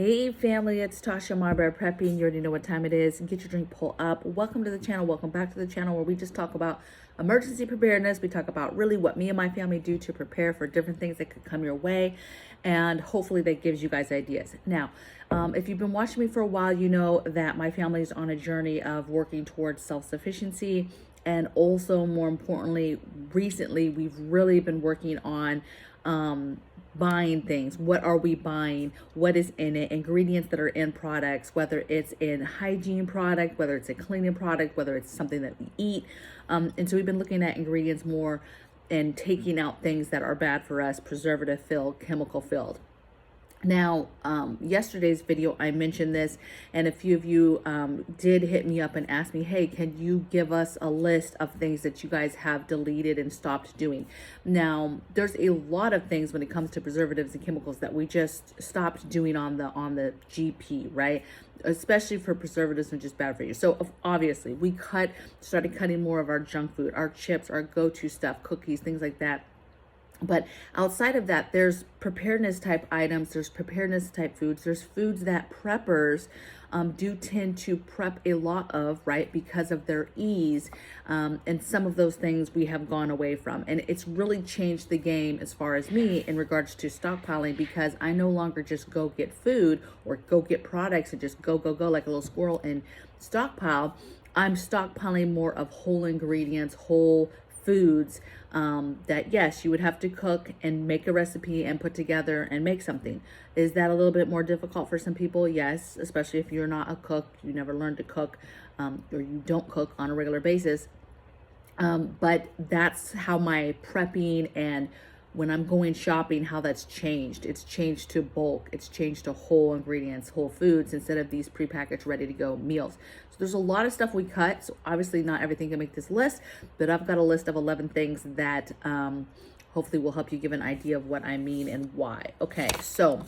Hey family, it's Tasha MAMABEAR Prepping. You already know what time it is. Get your drink, pull up. Welcome to the channel. Welcome back to the channel where we just talk about emergency preparedness. We talk about really what me and my family do to prepare for different things that could come your way. And hopefully that gives you guys ideas. Now, if you've been watching me for a while, you know that my family is on a journey of working towards self-sufficiency. And also, more importantly, recently, we've really been working on buying things. What are we buying? What is in it? Ingredients that are in products, whether it's in hygiene product, whether it's a cleaning product, whether it's something that we eat. And so we've been looking at ingredients more and taking out things that are bad for us, preservative filled, chemical filled. Now, yesterday's video, I mentioned this, and a few of you did hit me up and ask me, hey, can you give us a list of things that you guys have deleted and stopped doing? Now, there's a lot of things when it comes to preservatives and chemicals that we just stopped doing on the GP, right? Especially for preservatives, which is bad for you. So obviously, we started cutting more of our junk food, our chips, our go-to stuff, cookies, things like that. But outside of that, there's preparedness type items, there's preparedness type foods, there's foods that preppers do tend to prep a lot of, right, because of their ease. And some of those things we have gone away from. And it's really changed the game as far as me in regards to stockpiling, because I no longer just go get food or go get products and just go like a little squirrel and stockpile. I'm stockpiling more of whole ingredients, whole foods that yes, you would have to cook and make a recipe and put together and make something. Is that a little bit more difficult for some people? Yes, especially if you're not a cook, you never learned to cook, or you don't cook on a regular basis. But that's how my prepping and when I'm going shopping, how that's changed. It's changed to bulk. It's changed to whole ingredients, whole foods, instead of these prepackaged, ready to go meals. So there's a lot of stuff we cut. So obviously not everything can make this list, but I've got a list of 11 things that hopefully will help you give an idea of what I mean and why. Okay, so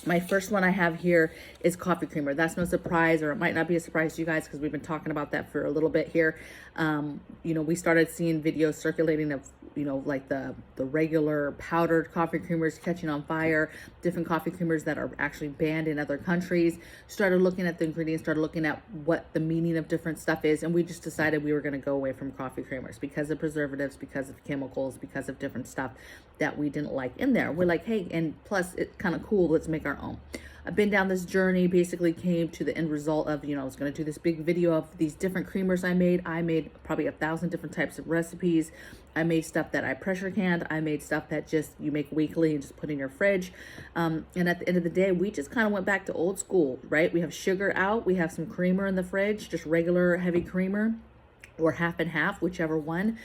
my first one I have here is coffee creamer. That's no surprise, or it might not be a surprise to you guys because we've been talking about that for a little bit here. You know, we started seeing videos circulating of, you know, like the regular powdered coffee creamers catching on fire, different coffee creamers that are actually banned in other countries. Started looking at the ingredients, started looking at what the meaning of different stuff is, and we just decided we were going to go away from coffee creamers because of preservatives, because of chemicals, because of different stuff that we didn't like in there. We're like, hey, and plus it's kind of cool, let's make our own. I've been down this journey, basically came to the end result of, you know, I was going to do this big video of these different creamers I made. I made probably 1,000 different types of recipes. I made stuff that I pressure canned. I made stuff that just you make weekly and just put in your fridge. And at the end of the day, we just kind of went back to old school, right? We have sugar out. We have some creamer in the fridge, just regular heavy creamer or half and half, whichever one.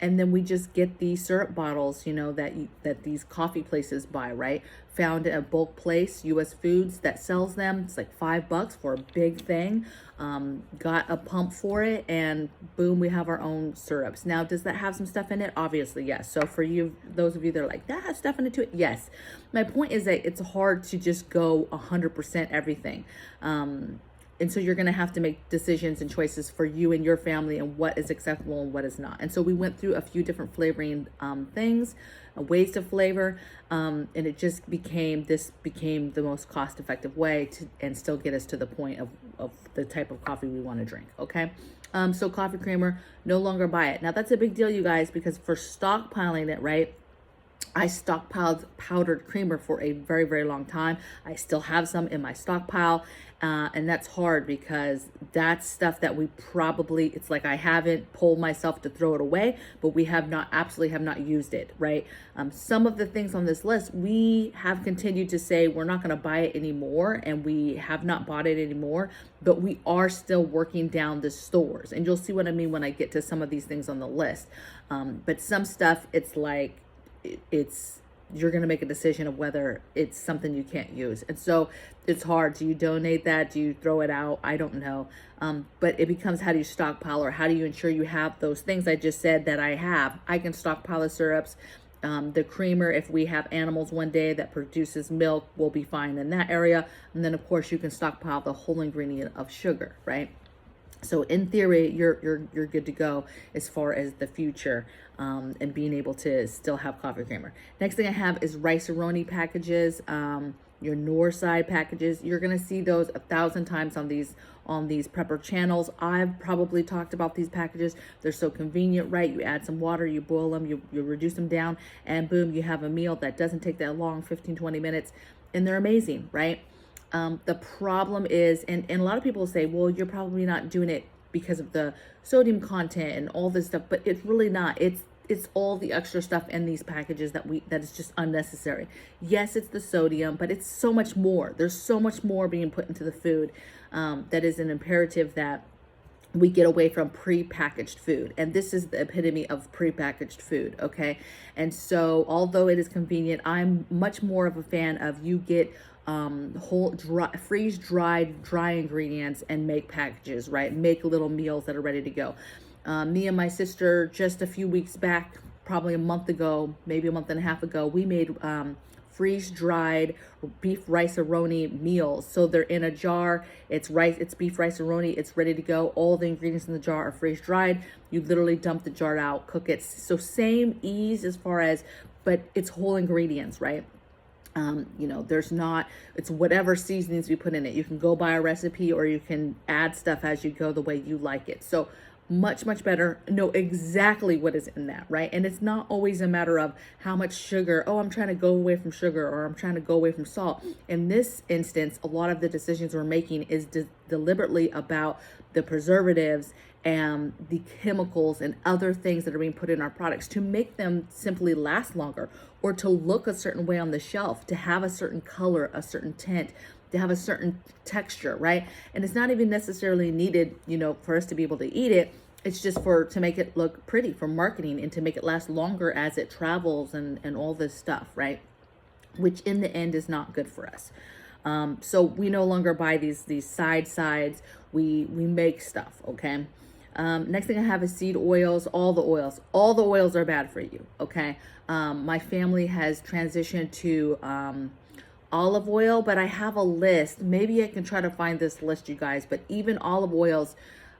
And then we just get these syrup bottles, you know, that these coffee places buy, right? Found a bulk place, US Foods, that sells them. It's like $5 for a big thing. Got a pump for it, and boom, we have our own syrups. Now, does that have some stuff in it? Obviously, yes. So for you, those of you that are like, that has stuff in it too, yes. My point is that it's hard to just go 100% everything. And so you're going to have to make decisions and choices for you and your family and what is acceptable and what is not. And so we went through a few different flavoring things, ways to flavor, and it just became the most cost-effective way to and still get us to the point of the type of coffee we want to drink, okay? So coffee creamer, no longer buy it. Now that's a big deal, you guys, because for stockpiling it, right? I stockpiled powdered creamer for a very, very long time. I still have some in my stockpile. And that's hard because that's stuff that we probably, it's like I haven't pulled myself to throw it away, but we absolutely have not used it, right? Some of the things on this list, we have continued to say we're not going to buy it anymore, and we have not bought it anymore, but we are still working down the stores. And you'll see what I mean when I get to some of these things on the list. But some stuff, it's like, you're going to make a decision of whether it's something you can't use. And so it's hard. Do you donate that? Do you throw it out? I don't know. But it becomes, how do you stockpile, or how do you ensure you have those things I just said that I have? I can stockpile the syrups. The creamer, if we have animals one day that produces milk, we'll be fine in that area. And then of course you can stockpile the whole ingredient of sugar, right? So in theory, you're good to go as far as the future, and being able to still have coffee creamer. Next thing I have is RiceARoni packages. your north side packages. You're going to see those 1,000 times on these prepper channels. I've probably talked about these packages. They're so convenient, right? You add some water, you boil them, you reduce them down, and boom, you have a meal that doesn't take that long, 15-20 minutes, and they're amazing, right? The problem is, and a lot of people say, well, you're probably not doing it because of the sodium content and all this stuff, but it's really not. It's all the extra stuff in these packages that is just unnecessary. Yes, it's the sodium, but it's so much more. There's so much more being put into the food that is an imperative that we get away from pre-packaged food. And this is the epitome of pre-packaged food, okay? And so although it is convenient, I'm much more of a fan of you get whole freeze-dried dry ingredients and make packages, right? Make little meals that are ready to go. Me and my sister, just a few weeks back, probably a month ago, maybe a month and a half ago, we made freeze-dried beef RiceARoni meals. So they're in a jar. It's beef RiceARoni. It's ready to go. All the ingredients in the jar are freeze-dried. You literally dump the jar out, cook it. So same ease as far as, but it's whole ingredients, right? You know, it's whatever seasonings we put in it. You can go buy a recipe or you can add stuff as you go the way you like it. So much better, know exactly what is in that, right? And it's not always a matter of how much sugar. Oh, I'm trying to go away from sugar, or I'm trying to go away from salt. In this instance, a lot of the decisions we're making is deliberately about the preservatives and the chemicals and other things that are being put in our products to make them simply last longer, or to look a certain way on the shelf, to have a certain color, a certain tint, to have a certain texture, right? And it's not even necessarily needed, you know, for us to be able to eat it. It's just to make it look pretty for marketing and to make it last longer as it travels and all this stuff, right? Which in the end is not good for us. So we no longer buy these sides. We make stuff, okay? Next thing I have is seed oils. All the oils are bad for you, okay? My family has transitioned to olive oil, but I have a list. Maybe I can try to find this list, you guys, but even olive oils,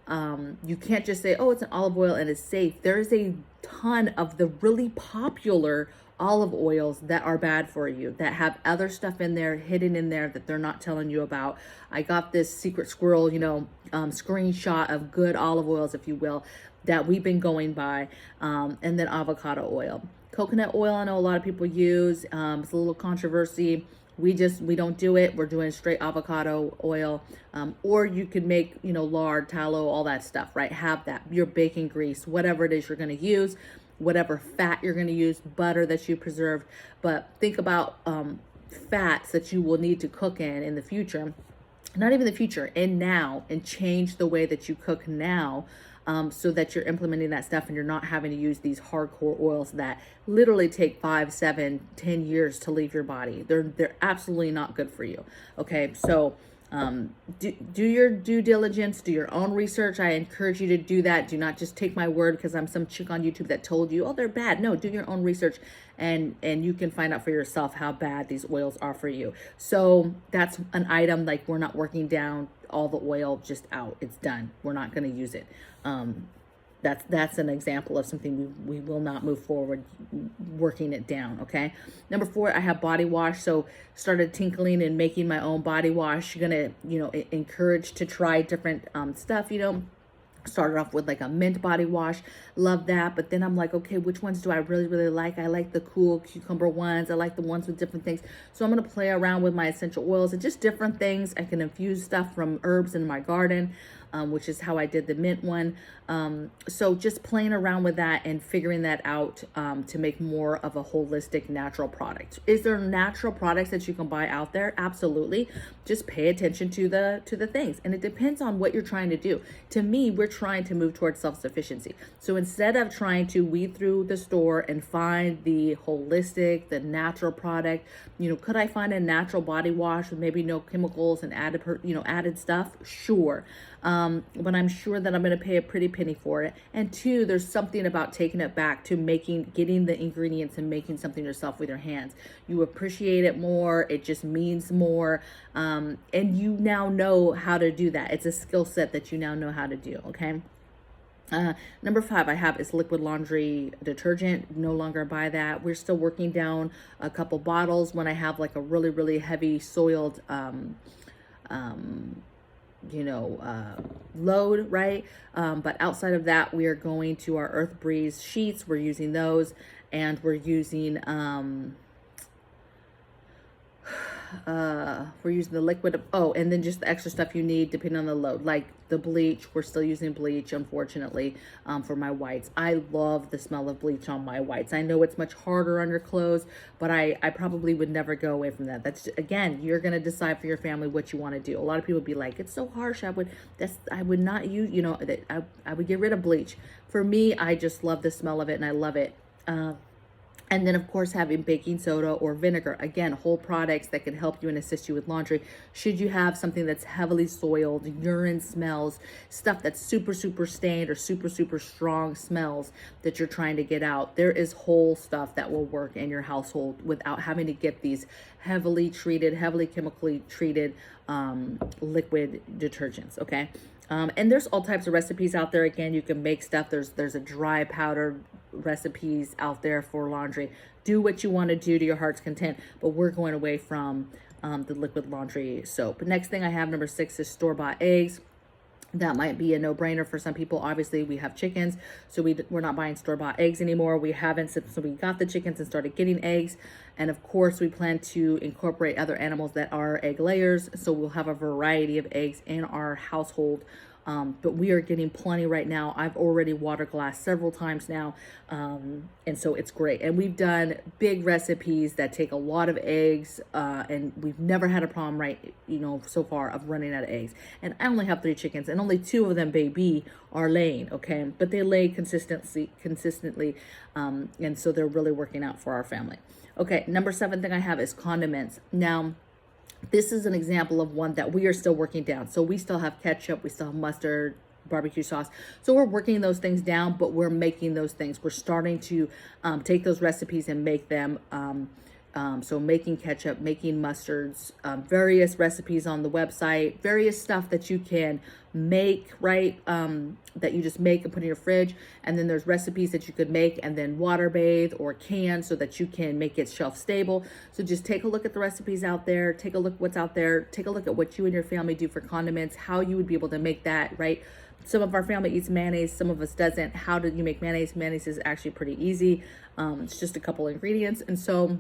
you can't just say, oh, it's an olive oil and it's safe. There is a ton of the really popular olive oils that are bad for you, that have other stuff in there, hidden in there, that they're not telling you about. I got this secret squirrel, screenshot of good olive oils, if you will, that we've been going by, and then avocado oil. Coconut oil, I know a lot of people use. It's a little controversy. We don't do it. We're doing straight avocado oil, or you could make, lard, tallow, all that stuff, right? Have that, your bacon grease, whatever it is you're going to use, whatever fat you're going to use, butter that you preserved. But think about fats that you will need to cook in the future, not even the future, and now, and change the way that you cook now, so that you're implementing that stuff and you're not having to use these hardcore oils that literally take 5, 7, 10 years to leave your body. They're absolutely not good for you. Okay, so do your due diligence, do your own research. I encourage you to do that. Do not just take my word because I'm some chick on YouTube that told you, oh, they're bad. No, do your own research, and you can find out for yourself how bad these oils are for you. So that's an item, like, we're not working down all the oil just out. It's done. We're not going to use it. That's an example of something we will not move forward working it down. Okay. Number 4, I have body wash. So started tinkling and making my own body wash. You're gonna, encourage to try different stuff. Started off with like a mint body wash. Love that. But then I'm like, okay, which ones do I really, really like? I like the cool cucumber ones. I like the ones with different things. So I'm going to play around with my essential oils and just different things. I can infuse stuff from herbs in my garden, which is how I did the mint one. So just playing around with that and figuring that out to make more of a holistic natural product. Is there natural products that you can buy out there? Absolutely. Just pay attention to the things. And it depends on what you're trying to do. To me, we're trying to move towards self-sufficiency. So instead of trying to weed through the store and find the holistic, the natural product, could I find a natural body wash with maybe no chemicals and added stuff? Sure. But I'm sure that I'm going to pay a pretty penny for it. And 2, there's something about taking it back to getting the ingredients and making something yourself with your hands. You appreciate it more. It just means more. And you now know how to do that. It's a skill set that you now know how to do. Okay. Number 5 I have is liquid laundry detergent. No longer buy that. We're still working down a couple bottles when I have like a really, really heavy soiled, load, right? But outside of that, we are going to our Earth Breeze sheets. We're using those, and we're using, we're using the liquid. Oh, and then just the extra stuff you need depending on the load, like the bleach. We're still using bleach, unfortunately, for my whites. I love the smell of bleach on my whites. I know it's much harder on your clothes, but I probably would never go away from that. That's, again, you're going to decide for your family what you want to do. A lot of people would be like, it's so harsh. I would not use, I would get rid of bleach. For me, I just love the smell of it, and I love it. And then, of course, having baking soda or vinegar. Again, whole products that can help you and assist you with laundry. Should you have something that's heavily soiled, urine smells, stuff that's super, super stained or super, super strong smells that you're trying to get out, there is whole stuff that will work in your household without having to get these heavily treated, heavily chemically treated liquid detergents, okay? And there's all types of recipes out there. Again, you can make stuff. There's a dry powdered recipes out there for laundry. Do what you want to do to your heart's content, but we're going away from the liquid laundry soap. Next thing I have, number 6, is store-bought eggs. That might be a no-brainer for some people. Obviously, we have chickens, so we're not buying store-bought eggs anymore. We haven't since we got the chickens and started getting eggs. And of course, we plan to incorporate other animals that are egg layers, so we'll have a variety of eggs in our household. But we are getting plenty right now. I've already water glassed several times now, and so it's great. And we've done big recipes that take a lot of eggs, and we've never had a problem, right, so far, of running out of eggs. And I only have 3 chickens, and only 2 of them, baby, are laying, okay? But they lay consistently, and so they're really working out for our family. Okay, number 7 thing I have is condiments. Now, this is an example of one that we are still working down. So we still have ketchup, we still have mustard, barbecue sauce. So we're working those things down, but we're making those things. We're starting to take those recipes and make them. So making ketchup, making mustards, various recipes on the website, various stuff that you can make, right? That you just make and put in your fridge. And then there's recipes that you could make and then water bathe or can so that you can make it shelf stable. So just take a look at the recipes out there, take a look what's out there, take a look at what you and your family do for condiments, how you would be able to make that, right? Some of our family eats mayonnaise, some of us doesn't. How do you make mayonnaise? Mayonnaise is actually pretty easy. It's just a couple ingredients. And so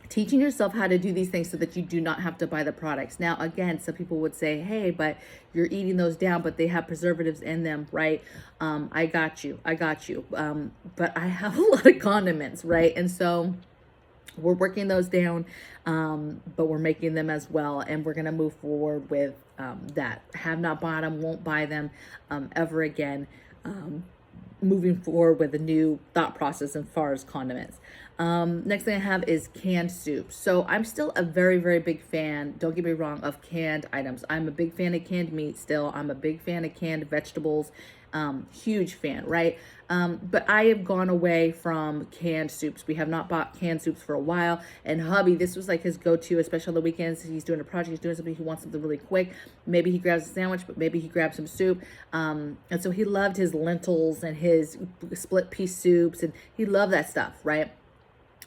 teaching yourself how to do these things so that you do not have to buy the products. Now, again, some people would say, hey, but you're eating those down, but they have preservatives in them, right? I got you. But I have a lot of condiments, right? And so we're working those down, but we're making them as well. And we're going to move forward with that. Have not bought them, won't buy them ever again. Moving forward with a new thought process as far as condiments. Next thing I have is canned soup. So I'm still a very, very big fan, don't get me wrong, of canned items. I'm a big fan of canned meat still. I'm a big fan of canned vegetables. Huge fan, right? But I have gone away from canned soups. We have not bought canned soups for a while. And hubby, this was like his go-to, especially on the weekends. He's doing a project, he's doing something, he wants something really quick. Maybe he grabs a sandwich, but maybe he grabs some soup. And so he loved his lentils and his split pea soups, and he loved that stuff, right?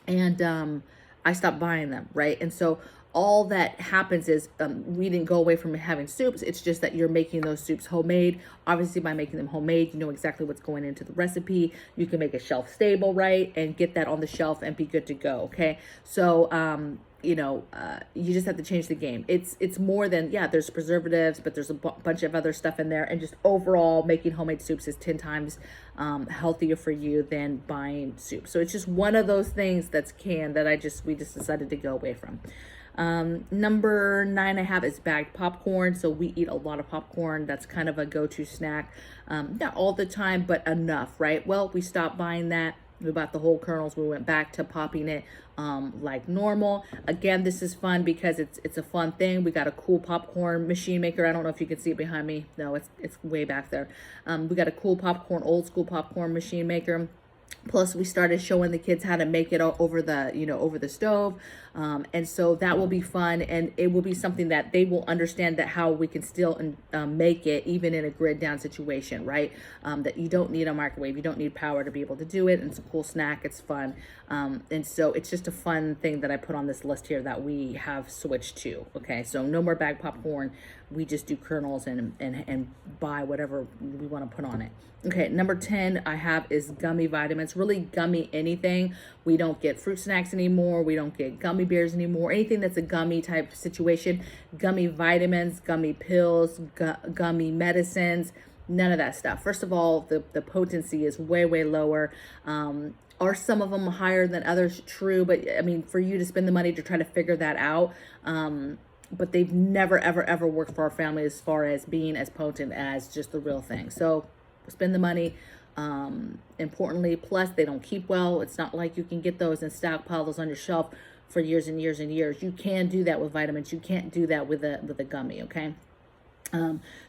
And I stopped buying them, right? And so all that happens is we didn't go away from having soups. It's just that you're making those soups homemade. Obviously, by making them homemade, you know exactly what's going into the recipe. You can make it shelf stable, right? And get that on the shelf and be good to go, okay? So, you just have to change the game. It's more than, yeah, there's preservatives, but there's a bunch of other stuff in there. And just overall, making homemade soups is 10 times healthier for you than buying soup. So it's just one of those things that's canned that we just decided to go away from. Number 9 I have is bagged popcorn. So we eat a lot of popcorn. That's kind of a go-to snack. Not all the time, but enough, right? Well, we stopped buying that. We bought the whole kernels. We went back to popping it like normal. Again, this is fun because it's a fun thing. We got a cool popcorn machine maker. I don't know if you can see it behind me. No, it's way back there. We got a cool popcorn, old school popcorn machine maker. Plus, we started showing the kids how to make it over the, over the stove. And so that will be fun, and it will be something that they will understand, that how we can still make it even in a grid down situation, right? That you don't need a microwave, you don't need power to be able to do it. And it's a cool snack, it's fun. And so it's just a fun thing that I put on this list here that we have switched to. Okay, so no more bag popcorn. We just do kernels and buy whatever we want to put on it. Okay, number 10 I have is gummy vitamins. Really gummy anything. We don't get fruit snacks anymore. We don't get gummy bears anymore. Anything that's a gummy type situation. Gummy vitamins, gummy pills, gummy medicines, none of that stuff. First of all, the potency is way, way lower. Are some of them higher than others? True, but I mean, for you to spend the money to try to figure that out, but they've never, ever, ever worked for our family as far as being as potent as just the real thing. So spend the money. Importantly, plus they don't keep well. It's not like you can get those and stockpile those on your shelf for years and years and years. You can do that with vitamins. You can't do that with a gummy, okay?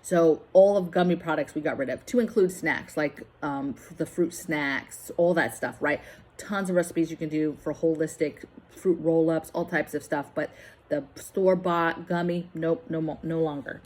So all of gummy products we got rid of, to include snacks, like the fruit snacks, all that stuff, right? Tons of recipes you can do for holistic fruit roll-ups, all types of stuff. But the store-bought gummy, nope, no longer.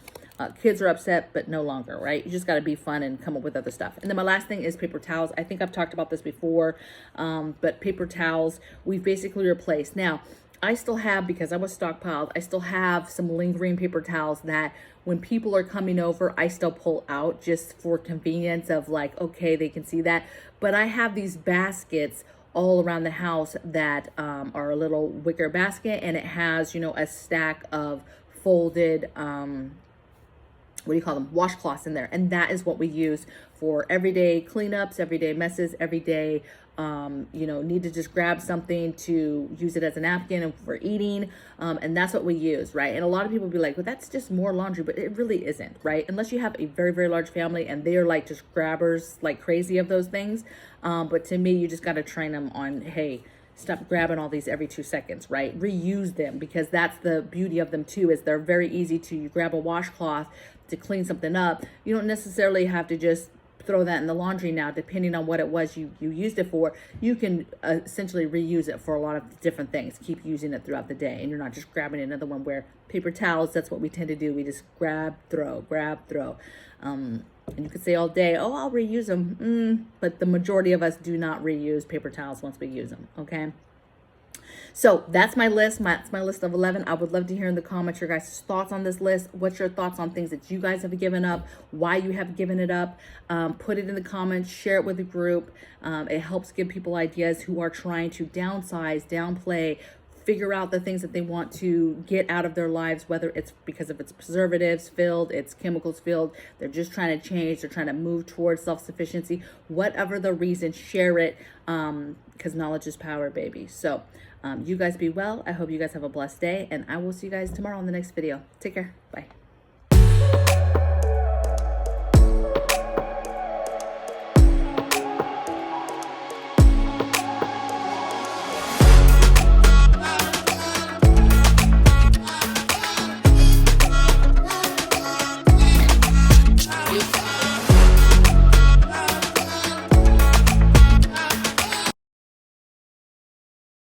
Kids are upset, but no longer, right? You just got to be fun and come up with other stuff. And then my last thing is paper towels. I think I've talked about this before, but paper towels, we've basically replaced. Now, I still have, because I was stockpiled, I still have some lingering paper towels that when people are coming over, I still pull out just for convenience of like, okay, they can see that. But I have these baskets all around the house that are a little wicker basket, and it has, a stack of folded, what do you call them, washcloths in there. And that is what we use for everyday cleanups, everyday messes, everyday, need to just grab something to use it as a napkin and for eating. And that's what we use, right? And a lot of people be like, well, that's just more laundry, but it really isn't, right? Unless you have a very, very large family and they are like just grabbers like crazy of those things. But to me, you just got to train them on, hey, stop grabbing all these every 2 seconds, right? Reuse them, because that's the beauty of them too, is they're very easy to, you grab a washcloth to clean something up. You don't necessarily have to just throw that in the laundry now, depending on what it was you used it for. You can essentially reuse it for a lot of different things. Keep using it throughout the day, and you're not just grabbing another one. Where paper towels, that's what we tend to do. We just grab, throw. And you could say all day, oh, I'll reuse them. But the majority of us do not reuse paper towels once we use them, okay? So that's my list. That's my list of 11. I would love to hear in the comments your guys' thoughts on this list. What's your thoughts on things that you guys have given up, why you have given it up? Put it in the comments, share it with the group. It helps give people ideas who are trying to downsize, downplay, figure out the things that they want to get out of their lives, whether it's because of its preservatives filled, it's chemicals filled, they're just trying to change, they're trying to move towards self-sufficiency, whatever the reason, share it, because knowledge is power, baby. So you guys be well. I hope you guys have a blessed day, and I will see you guys tomorrow on the next video. Take care. Bye.